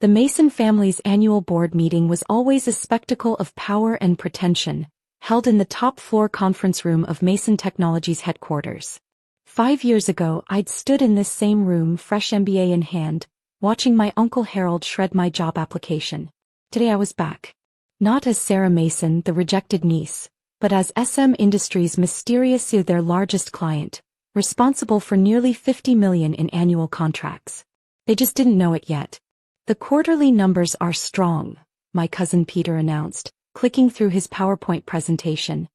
The Mason family's annual board meeting was always a spectacle of power and pretension, held in the top-floor conference room of Mason Technologies headquarters. 5 years ago I'd stood in this same room, fresh MBA in hand, watching my Uncle Harold shred my job application. Today I was back. Not as Sarah Mason, the rejected niece, but as SM Industries' their largest client, responsible for nearly $50 million in annual contracts. They just didn't know it yet. The quarterly numbers are strong, my cousin Peter announced, clicking through his PowerPoint presentation.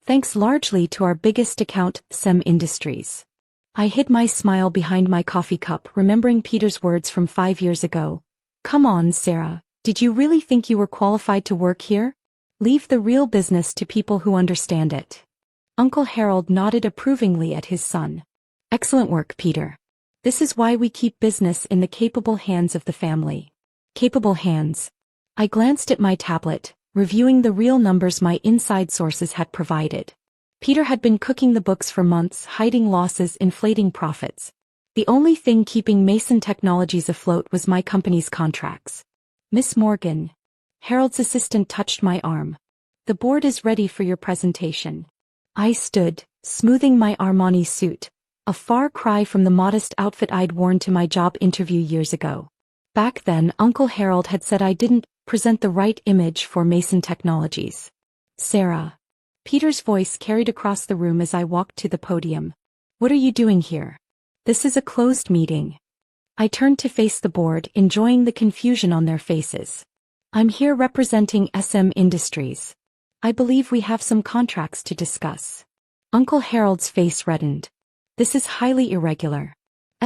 Thanks largely to our biggest account, SM Industries. I hid my smile behind my coffee cup, remembering Peter's words from 5 years ago. Come on, Sarah, did you really think you were qualified to work here? Leave the real business to people who understand it. Uncle Harold nodded approvingly at his son. Excellent work, Peter. This is why we keep business in the capable hands of the family. Capable hands. I glanced at my tablet, reviewing the real numbers my inside sources had provided. Peter had been cooking the books for months, hiding losses, inflating profits. The only thing keeping Mason Technologies afloat was my company's contracts. Miss Morgan. Harold's assistant touched my arm. The board is ready for your presentation. I stood, smoothing my Armani suit, a far cry from the modest outfit I'd worn to my job interview years ago. Back then, Uncle Harold had said I didn't present the right image for Mason Technologies. Sarah. Peter's voice carried across the room as I walked to the podium. What are you doing here? This is a closed meeting. I turned to face the board, enjoying the confusion on their faces. I'm here representing SM Industries. I believe we have some contracts to discuss. Uncle Harold's face reddened. This is highly irregular.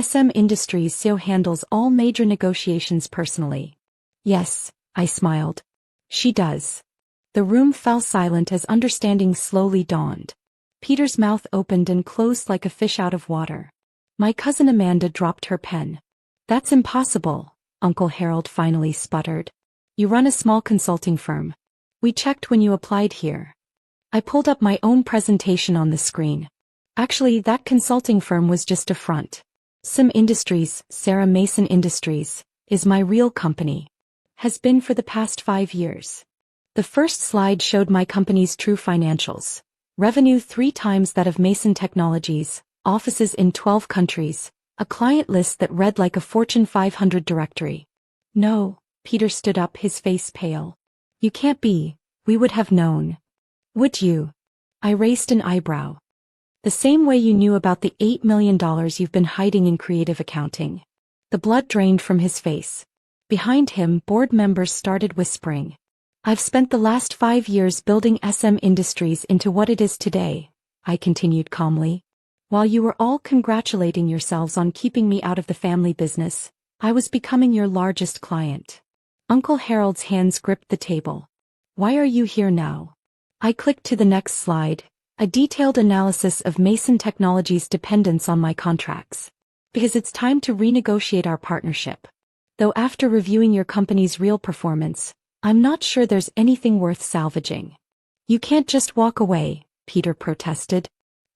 SM Industries so handles all major negotiations personally. Yes, I smiled. She does. The room fell silent as understanding slowly dawned. Peter's mouth opened and closed like a fish out of water. My cousin Amanda dropped her pen. That's impossible, Uncle Harold finally sputtered. You run a small consulting firm. We checked when you applied here. I pulled up my own presentation on the screen. Actually, that consulting firm was just a front. SM Industries, Sarah Mason Industries, is my real company. Has been for the past 5 years. The first slide showed my company's true financials. Revenue 3 times that of Mason Technologies, offices in 12 countries, a client list that read like a Fortune 500 directory. No, Peter stood up, his face pale. You can't be, we would have known. Would you? I raised an eyebrow. The same way you knew about the $8 million you've been hiding in creative accounting. The blood drained from his face. Behind him, board members started whispering. I've spent the last 5 years building SM Industries into what it is today, I continued calmly. While you were all congratulating yourselves on keeping me out of the family business, I was becoming your largest client. Uncle Harold's hands gripped the table. Why are you here now? I clicked to the next slide. A detailed analysis of Mason Technologies' dependence on my contracts. Because it's time to renegotiate our partnership. Though after reviewing your company's real performance, I'm not sure there's anything worth salvaging. You can't just walk away, Peter protested.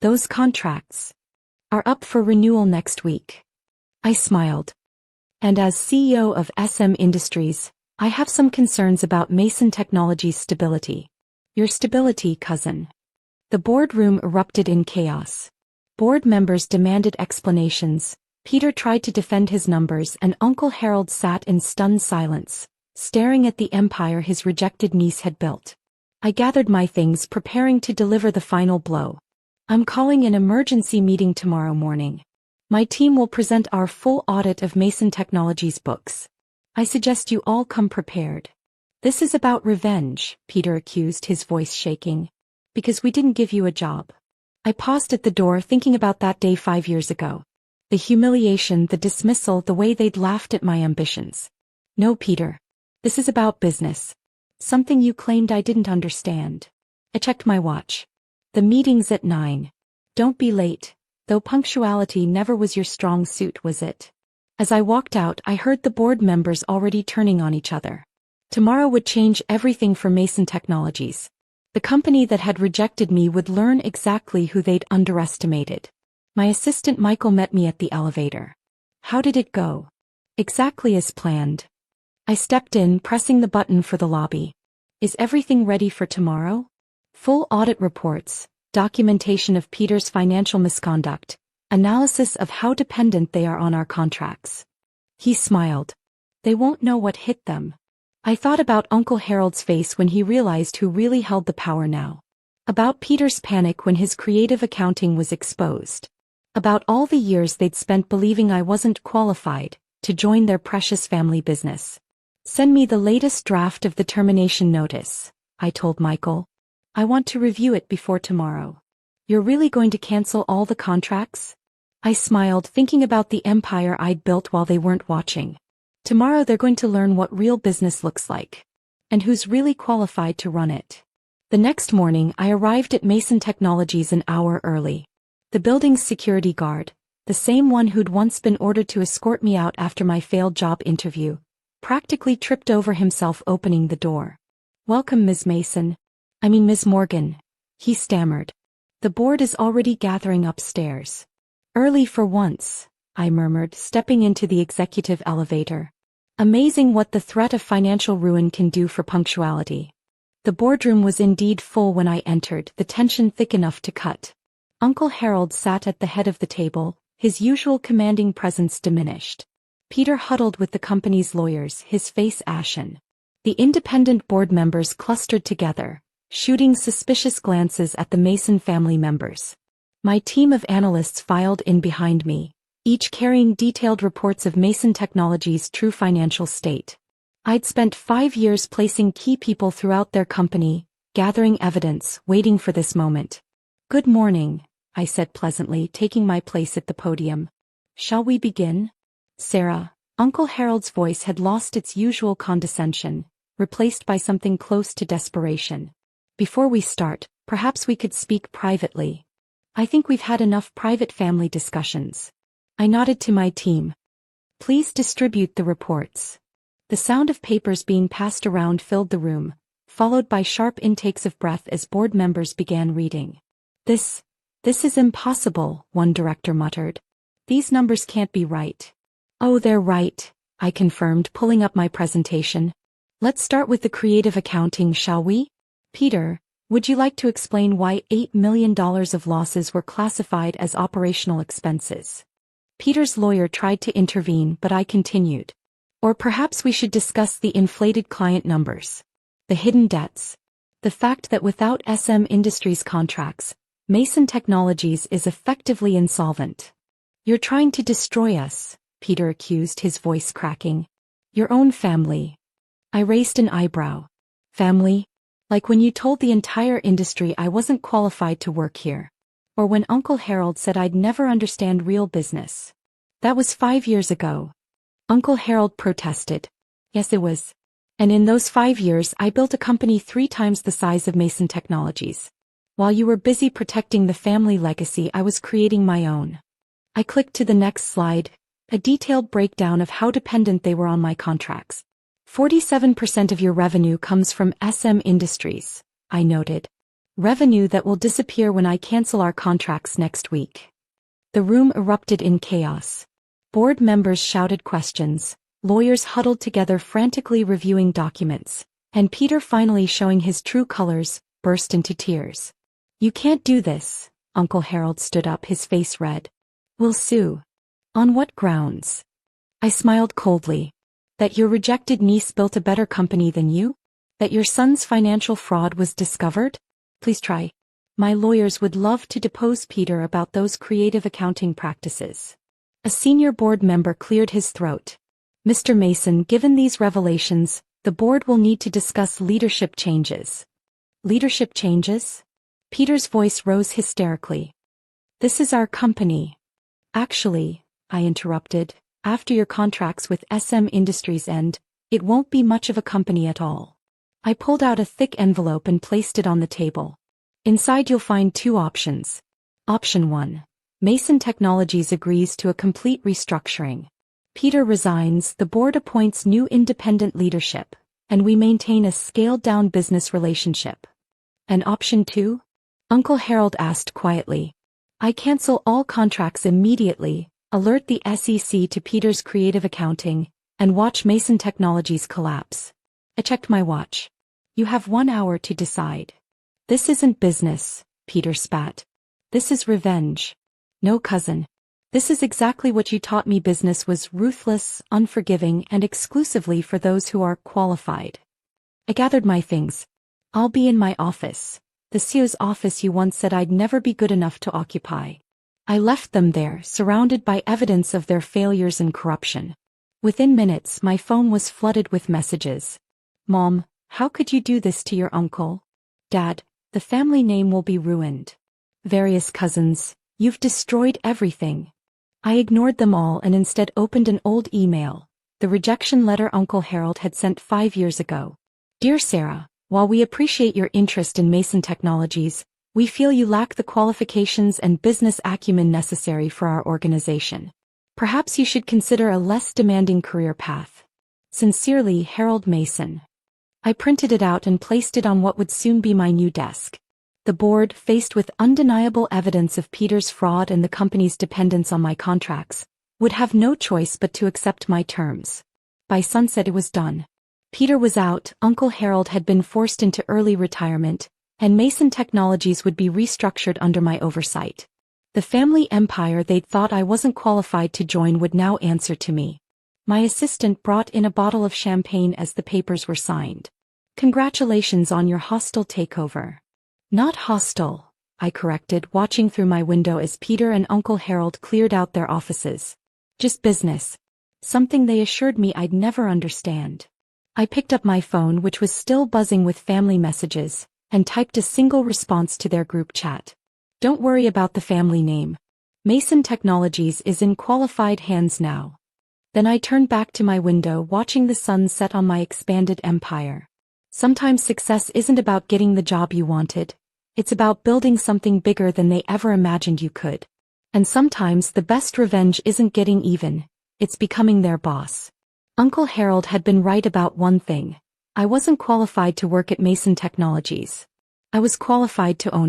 Those contracts are up for renewal next week. I smiled. And as CEO of SM Industries, I have some concerns about Mason Technologies' stability. Your stability, cousin. The boardroom erupted in chaos. Board members demanded explanations. Peter tried to defend his numbers, and Uncle Harold sat in stunned silence, staring at the empire his rejected niece had built. I gathered my things, preparing to deliver the final blow. I'm calling an emergency meeting tomorrow morning. My team will present our full audit of Mason Technologies' books. I suggest you all come prepared. This is about revenge, Peter accused, his voice shaking. Because we didn't give you a job. I paused at the door, thinking about that day 5 years ago. The humiliation, the dismissal, the way they'd laughed at my ambitions. No, Peter. This is about business. Something you claimed I didn't understand. I checked my watch. The meeting's at 9. Don't be late, though punctuality never was your strong suit, was it? As I walked out, I heard the board members already turning on each other. Tomorrow would change everything for Mason Technologies. The company that had rejected me would learn exactly who they'd underestimated. My assistant Michael met me at the elevator. How did it go? Exactly as planned. I stepped in, pressing the button for the lobby. Is everything ready for tomorrow? Full audit reports, documentation of Peter's financial misconduct, analysis of how dependent they are on our contracts. He smiled. They won't know what hit them. I thought about Uncle Harold's face when he realized who really held the power now. About Peter's panic when his creative accounting was exposed. About all the years they'd spent believing I wasn't qualified to join their precious family business. Send me the latest draft of the termination notice, I told Michael. I want to review it before tomorrow. You're really going to cancel all the contracts? I smiled, thinking about the empire I'd built while they weren't watching. Tomorrow they're going to learn what real business looks like. And who's really qualified to run it. The next morning I arrived at Mason Technologies an hour early. The building's security guard, the same one who'd once been ordered to escort me out after my failed job interview, practically tripped over himself opening the door. Welcome, Ms. Mason. Ms. Morgan. He stammered. The board is already gathering upstairs. Early for once, I murmured, stepping into the executive elevator. Amazing what the threat of financial ruin can do for punctuality. The boardroom was indeed full when I entered, the tension thick enough to cut. Uncle Harold sat at the head of the table, his usual commanding presence diminished. Peter huddled with the company's lawyers, his face ashen. The independent board members clustered together, shooting suspicious glances at the Mason family members. My team of analysts filed in behind me, each carrying detailed reports of Mason Technologies' true financial state. I'd spent 5 years placing key people throughout their company, gathering evidence, waiting for this moment. Good morning, I said pleasantly, taking my place at the podium. Shall we begin? Sarah, Uncle Harold's voice had lost its usual condescension, replaced by something close to desperation. Before we start, perhaps we could speak privately. I think we've had enough private family discussions. I nodded to my team. Please distribute the reports. The sound of papers being passed around filled the room, followed by sharp intakes of breath as board members began reading. This is impossible, one director muttered. These numbers can't be right. Oh, they're right, I confirmed, pulling up my presentation. Let's start with the creative accounting, shall we? Peter, would you like to explain why $8 million of losses were classified as operational expenses? Peter's lawyer tried to intervene, but I continued. Or perhaps we should discuss the inflated client numbers. The hidden debts. The fact that without SM Industries contracts, Mason Technologies is effectively insolvent. You're trying to destroy us, Peter accused, his voice cracking. Your own family. I raised an eyebrow. Family? Like when you told the entire industry I wasn't qualified to work here. Or when Uncle Harold said I'd never understand real business. That was 5 years ago. Uncle Harold protested. Yes, it was. And in those 5 years I built a company 3 times the size of Mason Technologies. While you were busy protecting the family legacy, I was creating my own. I clicked to the next slide, a detailed breakdown of how dependent they were on my contracts. 47% of your revenue comes from SM Industries, I noted. Revenue that will disappear when I cancel our contracts next week. The room erupted in chaos. Board members shouted questions, lawyers huddled together frantically reviewing documents, and Peter, finally showing his true colors, burst into tears. You can't do this, Uncle Harold stood up, his face red. We'll sue. On what grounds? I smiled coldly. That your rejected niece built a better company than you? That your son's financial fraud was discovered? Please try. My lawyers would love to depose Peter about those creative accounting practices. A senior board member cleared his throat. Mr. Mason, given these revelations, the board will need to discuss leadership changes. Leadership changes? Peter's voice rose hysterically. This is our company. Actually, I interrupted, after your contracts with SM Industries end, it won't be much of a company at all. I pulled out a thick envelope and placed it on the table. Inside you'll find 2 options. Option 1. Mason Technologies agrees to a complete restructuring. Peter resigns, the board appoints new independent leadership, and we maintain a scaled-down business relationship. And option 2? Uncle Harold asked quietly. I cancel all contracts immediately, alert the SEC to Peter's creative accounting, and watch Mason Technologies collapse. I checked my watch. You have 1 hour to decide. This isn't business, Peter spat. This is revenge. No, cousin. This is exactly what you taught me. Business was ruthless, unforgiving, and exclusively for those who are qualified. I gathered my things. I'll be in my office. The CEO's office you once said I'd never be good enough to occupy. I left them there, surrounded by evidence of their failures and corruption. Within minutes, my phone was flooded with messages. Mom, how could you do this to your uncle? Dad, the family name will be ruined. Various cousins, you've destroyed everything. I ignored them all and instead opened an old email, the rejection letter Uncle Harold had sent 5 years ago. Dear Sarah, while we appreciate your interest in Mason Technologies, we feel you lack the qualifications and business acumen necessary for our organization. Perhaps you should consider a less demanding career path. Sincerely, Harold Mason. I printed it out and placed it on what would soon be my new desk. The board, faced with undeniable evidence of Peter's fraud and the company's dependence on my contracts, would have no choice but to accept my terms. By sunset it was done. Peter was out, Uncle Harold had been forced into early retirement, and Mason Technologies would be restructured under my oversight. The family empire they'd thought I wasn't qualified to join would now answer to me. My assistant brought in a bottle of champagne as the papers were signed. Congratulations on your hostile takeover. Not hostile, I corrected, watching through my window as Peter and Uncle Harold cleared out their offices. Just business. Something they assured me I'd never understand. I picked up my phone, which was still buzzing with family messages, and typed a single response to their group chat. Don't worry about the family name. Mason Technologies is in qualified hands now. Then I turned back to my window, watching the sun set on my expanded empire. Sometimes success isn't about getting the job you wanted. It's about building something bigger than they ever imagined you could. And sometimes the best revenge isn't getting even, it's becoming their boss. Uncle Harold had been right about one thing. I wasn't qualified to work at Mason Technologies. I was qualified to own